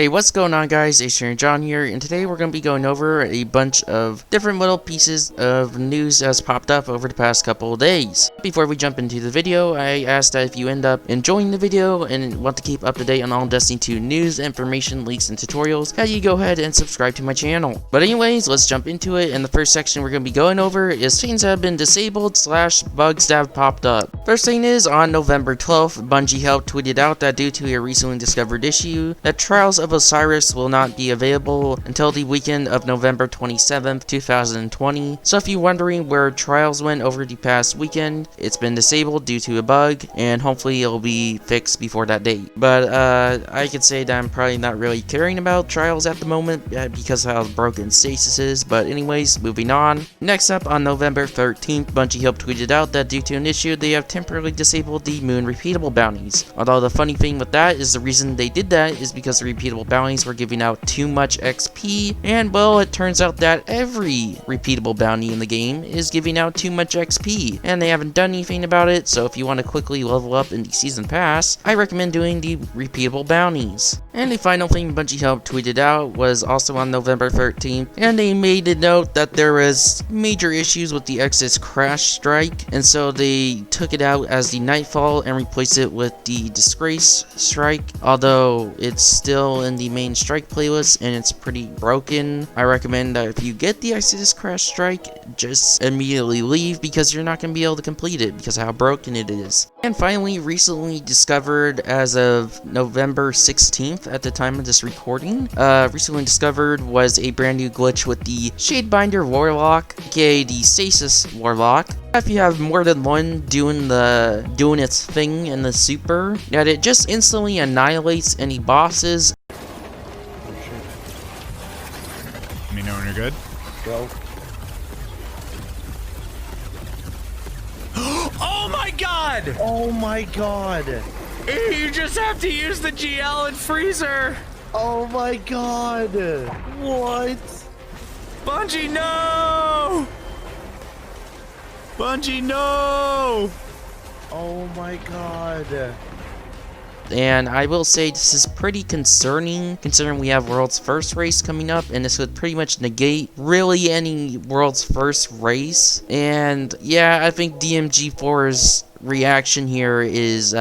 Hey, what's going on, guys? It's John here, and today we're going to be going over a bunch of different little pieces of news that's popped up over the past couple of days. Before we jump into the video, I ask that if you end up enjoying the video and want to keep up to date on all Destiny 2 news, information, leaks, and tutorials, that you go ahead and subscribe to my channel. But anyways, let's jump into it, and the first section we're going to be going over is things that have been disabled / bugs that have popped up. First thing is, on November 12th, Bungie Help tweeted out that due to a recently discovered issue, that Trials of Osiris will not be available until the weekend of November 27th, 2020. So if you're wondering where Trials went over the past weekend, it's been disabled due to a bug, and hopefully it'll be fixed before that date. But I could say that I'm probably not really caring about Trials at the moment because of how broken Stasis is. But anyways, moving on. Next up, on November 13th, Bungie Help tweeted out that due to an issue, they have temporarily disabled the Moon repeatable bounties. Although the funny thing with that is the reason they did that is because the repeatable bounties were giving out too much XP, and well, it turns out that every repeatable bounty in the game is giving out too much XP, and they haven't done anything about it. So if you want to quickly level up in the season pass, I recommend doing the repeatable bounties. And the final thing Bungie Help tweeted out was also on November 13th, and they made a note that there was major issues with the Exodus Crash Strike, and so they took it out as the Nightfall and replaced it with the Disgrace Strike. Although it's still in the main strike playlist and it's pretty broken, I recommend that if you get the Exodus Crash Strike, just immediately leave because you're not going to be able to complete it because of how broken it is. And finally, recently discovered as of November 16th at the time of this recording, recently discovered was a brand new glitch with the Shadebinder Warlock, aka the Stasis Warlock. If you have more than one doing its thing in the super, that it just instantly annihilates any bosses. Let me know when you're good. Go. Oh my god! Oh my god! You just have to use the GL and freezer! Oh my god! What? Bungie, no! Bungie, no! Oh my god. And I will say this is pretty concerning, considering we have World's First race coming up, and this would pretty much negate really any World's First race. And yeah, I think DMG4's reaction here is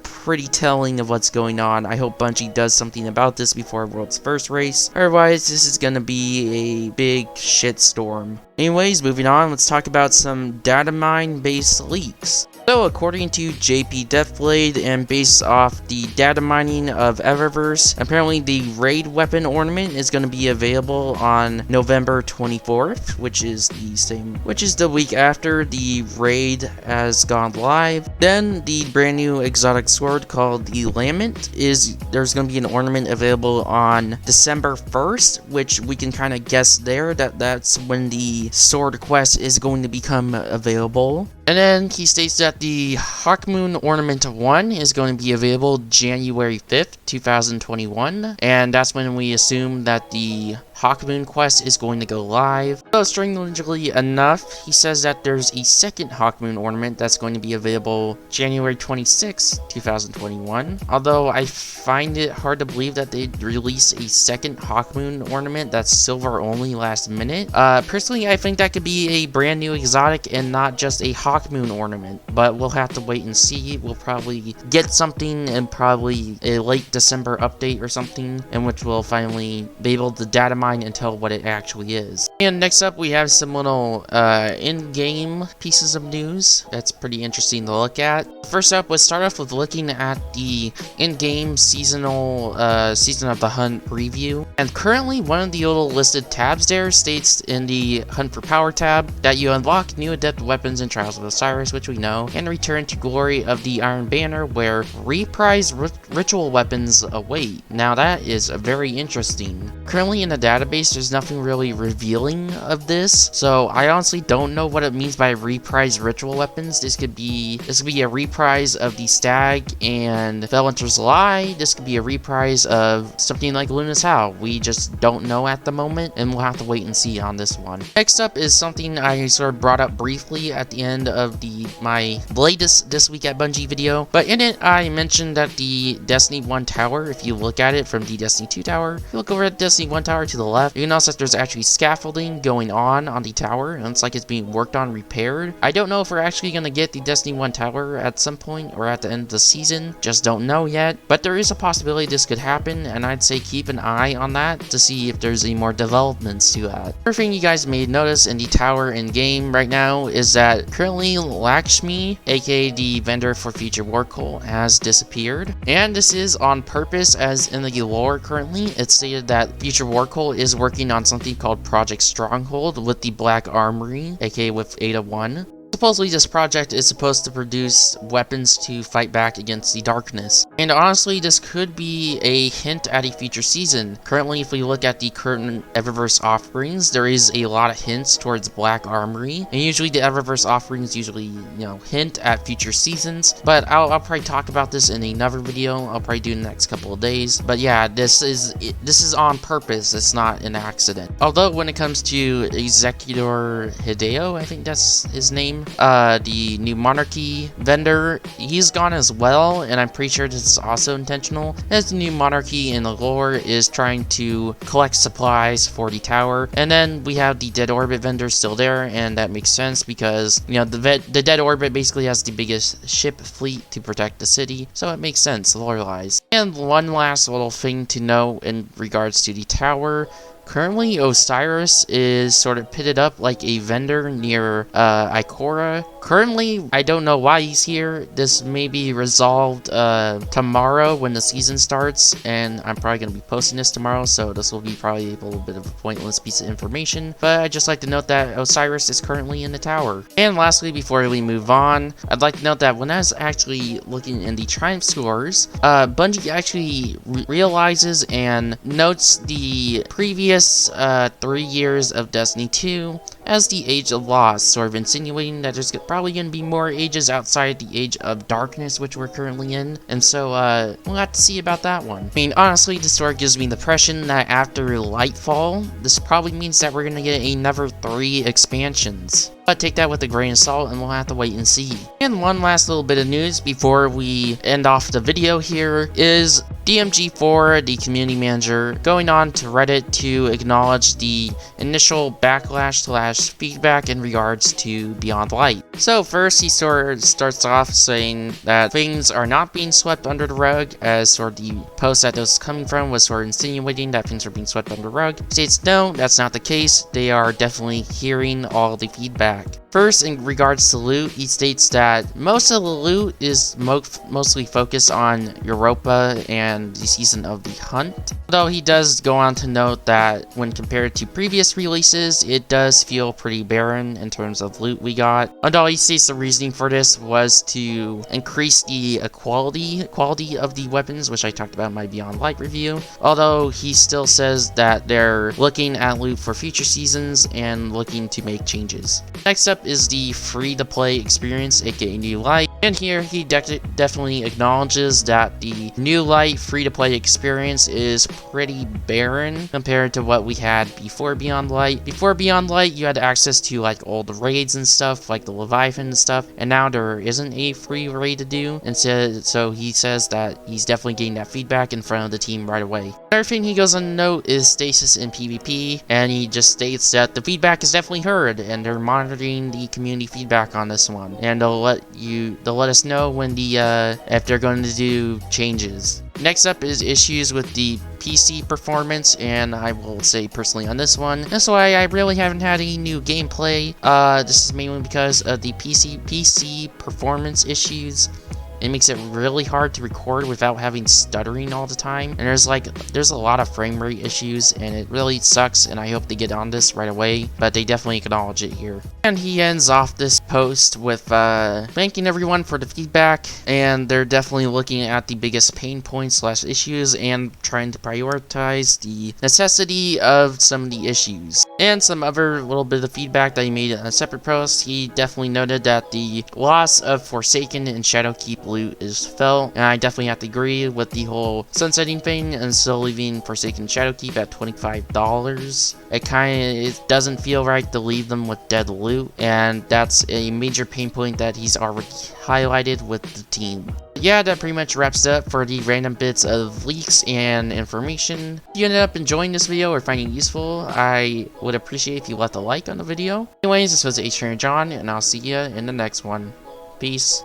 pretty telling of what's going on. I hope Bungie does something about this before World's First race. Otherwise, this is gonna be a big shitstorm. Anyways, moving on, let's talk about some Datamine based leaks. So, according to JP Deathblade and based off the data mining of Eververse, apparently the raid weapon ornament is going to be available on November 24th, which is the week after the raid has gone live. Then the brand new exotic sword called the Lament there's going to be an ornament available on December 1st, which we can kind of guess there that's when the sword quest is going to become available. And then he states that the Hawkmoon Ornament 1 is going to be available January 5th, 2021, and that's when we assume that the Hawkmoon quest is going to go live. So strangely enough, he says that there's a second Hawkmoon ornament that's going to be available January 26th, 2021. Although I find it hard to believe that they'd release a second Hawkmoon ornament that's silver only last minute. Personally, I think that could be a brand new exotic and not just a Hawkmoon ornament, but we'll have to wait and see. We'll probably get something in probably a late December update or something, in which we'll finally be able to data mine and tell what it actually is. And next up, we have some little in-game pieces of news that's pretty interesting to look at. First up, let's start off with looking at the in-game seasonal Season of the Hunt preview. And currently, one of the little listed tabs there states in the Hunt for Power tab that you unlock new adept weapons in Trials of Osiris, which we know, and return to Glory of the Iron Banner, where reprised ritual weapons await. Now that is very interesting. Currently in the database, there's nothing really revealing of this, so I honestly don't know what it means by reprised ritual weapons. This could be a reprise of the Stag and Felwinter's Lie. This could be a reprise of something like Luna's Howl. We just don't know at the moment, and we'll have to wait and see on this one. Next up is something I sort of brought up briefly at the end of my latest This Week at Bungie video, but in it I mentioned that the Destiny 1 tower, if you look at it from the Destiny 2 tower, if you look over at Destiny 1 tower to the left, you can notice that there's actually scaffolding going on the tower, and it's like it's being worked on, repaired. I don't know if we're actually going to get the Destiny 1 tower at some point or at the end of the season, just don't know yet, but there is a possibility this could happen, and I'd say keep an eye on that to see if there's any more developments to that. Another thing you guys may notice in the tower in game right now is that currently Lakshmi, aka the vendor for Future War Coal, has disappeared, and this is on purpose, as in the lore currently it's stated that Future War Coal is working on something called Project Stronghold with the Black Armory, aka with Ada 1. Supposedly this project is supposed to produce weapons to fight back against the darkness. And honestly, this could be a hint at a future season. Currently, if we look at the current Eververse offerings, there is a lot of hints towards Black Armory. And usually the Eververse offerings usually, hint at future seasons. But I'll probably talk about this in another video. I'll probably do in the next couple of days. But yeah, this is on purpose. It's not an accident. Although when it comes to Executor Hideo, I think that's his name, the new Monarchy vendor, he's gone as well, and I'm pretty sure this is also intentional, as the new Monarchy in the lore is trying to collect supplies for the tower. And then we have the Dead Orbit vendor still there, and that makes sense because, the Dead Orbit basically has the biggest ship fleet to protect the city, so it makes sense lore-wise. And one last little thing to know in regards to the tower. Currently, Osiris is sort of pitted up like a vendor near Ikora. Currently, I don't know why he's here. This may be resolved tomorrow when the season starts, and I'm probably going to be posting this tomorrow, so this will be probably a little bit of a pointless piece of information. But I'd just like to note that Osiris is currently in the tower. And lastly, before we move on, I'd like to note that when I was actually looking in the Triumph scores, Bungie actually realizes and notes the previous 3 years of Destiny 2 as the Age of Lost, sort of insinuating that there's probably going to be more ages outside the Age of Darkness, which we're currently in, and so we'll have to see about that one. I mean, honestly, this sort of gives me the impression that after Lightfall, this probably means that we're going to get another 3 expansions. But take that with a grain of salt, and we'll have to wait and see. And one last little bit of news before we end off the video here is DMG4, the community manager, going on to Reddit to acknowledge the initial backlash/feedback in regards to Beyond Light. So first, he sort of starts off saying that things are not being swept under the rug, as sort of the post that this was coming from was sort of insinuating that things are being swept under the rug. States no, that's not the case. They are definitely hearing all the feedback. First, in regards to loot, he states that most of the loot is mostly focused on Europa and the Season of the Hunt. Though he does go on to note that when compared to previous releases, it does feel pretty barren in terms of loot we got. Although he states the reasoning for this was to increase the quality of the weapons, which I talked about in my Beyond Light review. Although he still says that they're looking at loot for future seasons and looking to make changes. Next up is the free-to-play experience, aka New Light, and here he definitely acknowledges that the New Light free-to-play experience is pretty barren compared to what we had before Beyond Light. Before Beyond Light, you had access to like all the raids and stuff, like the Leviathan and stuff, and now there isn't a free raid to do, and so he says that he's definitely getting that feedback in front of the team right away. Another thing he goes on to note is stasis in PvP, and he just states that the feedback is definitely heard, and they're monitoring the community feedback on this one, and they'll let us know when if they're going to do changes. Next up is issues with the PC performance, and I will say personally on this one, that's why I really haven't had any new gameplay. This is mainly because of the PC performance issues. It makes it really hard to record without having stuttering all the time, and there's a lot of frame rate issues, and it really sucks, and I hope they get on this right away, but they definitely acknowledge it here. And he ends off this post with thanking everyone for the feedback, and they're definitely looking at the biggest pain points/issues and trying to prioritize the necessity of some of the issues. And some other little bit of feedback that he made in a separate post, he definitely noted that the loss of Forsaken and Shadowkeep loot is felt. And I definitely have to agree with the whole sunsetting thing and still leaving Forsaken Shadowkeep at $25. It doesn't feel right to leave them with dead loot, and that's a major pain point that he's already highlighted with the team. Yeah, that pretty much wraps it up for the random bits of leaks and information. If you ended up enjoying this video or finding it useful, I would appreciate if you left a like on the video. Anyways, this was H. John, and I'll see you in the next one. Peace.